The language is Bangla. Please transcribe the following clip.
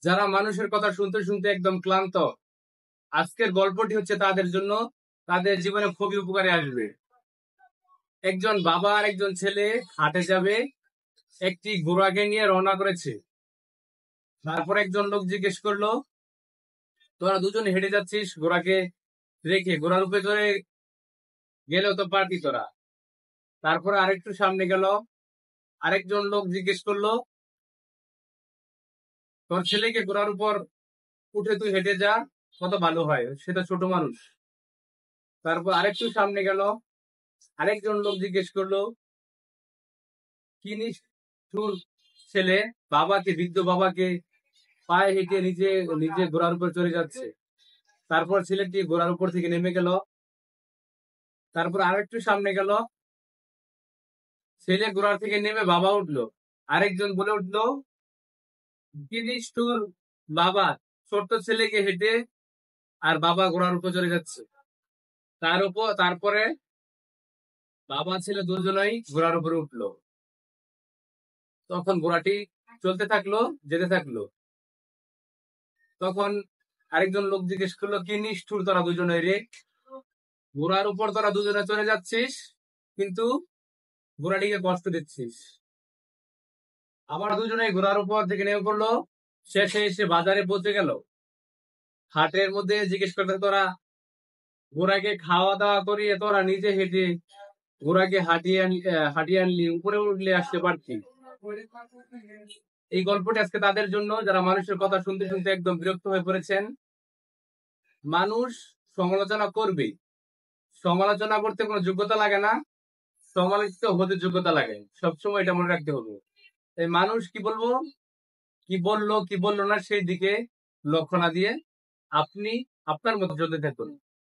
যারা মানুষের কথা শুনতে শুনতে একদম ক্লান্ত, আজকের গল্পটি হচ্ছে তাদের জন্য। তাদের জীবনে খুবই উপকারে আসবে। একজন বাবা আর একজন ছেলে হাটে যাবে, একটি ঘোড়াকে নিয়ে রওনা করেছে। তারপর একজন লোক জিজ্ঞেস করলো, তোরা দুজন হেঁটে যাচ্ছিস ঘোড়াকে রেখে, ঘোড়ার উপরে করে গেলেও তো পারতি তোরা। তারপরে আরেকটু সামনে গেল, আরেকজন লোক জিজ্ঞেস করলো, তোর ছেলেকে ঘোড়ার উপর উঠে তুই হেঁটে যা, কত ভালো হয়, সেটা ছোট মানুষ। তারপর আরেকটু সামনে গেল, আরেকজন লোক জিজ্ঞেস করলো, কি নিষ্ঠুর ছেলে, বাবাকে, বৃদ্ধ বাবাকে পায়ে হেঁটে নিজে নিজে ঘোড়ার উপর চড়ে যাচ্ছে। তারপর ছেলেটি ঘোড়ার উপর থেকে নেমে গেল। তারপর আরেকটু সামনে গেল, ছেলে ঘোড়ার থেকে নেমে বাবা উঠলো। আরেকজন বলে উঠলো, কি নিষ্ঠুর বাবা, ছোট্ট ছেলেকে হেঁটে আর বাবা ঘোড়ার উপর চড়ে যাচ্ছে। তারপরে বাবা ছেলে দুজনেই ঘোড়ার উপরে উঠলো। তখন ঘোড়াটি চলতে থাকলো, যেতে থাকলো। তখন আরেকজন লোক জিজ্ঞেস করলো, কি নিষ্ঠুর তোরা দুজনে রে, ঘোড়ার উপর তোরা দুজনে চলে যাচ্ছিস, কিন্তু ঘোড়াটিকে কষ্ট দিচ্ছিস। আবার দুজনে ঘোড়ার উপর থেকে নেমে পড়লো। শেষে এসে বাজারে পৌঁছে গেল। হাটের মধ্যে জিজ্ঞেস করতে, তোরা ঘোড়াকে খাওয়া দাওয়া করিয়ে তোরা নিজে হেঁটে ঘোড়াকে হাঁটিয়ে আনলি, উপরে উঠলে আসতে পারতি। এই গল্পটি আজকে তাদের জন্য যারা মানুষের কথা শুনতে শুনতে একদম বিরক্ত হয়ে পড়েছেন। মানুষ সমালোচনা করবে, সমালোচনা করতে কোনো যোগ্যতা লাগে না, সমালোচিত হতে যোগ্যতা লাগে। সবসময় এটা মনে রাখতে হবে। এই মানুষ কি বলবো, কি বললো কি বললো না, সেই দিকে লক্ষ্য না দিয়ে আপনি আপনার মতো চলতে থাকুন।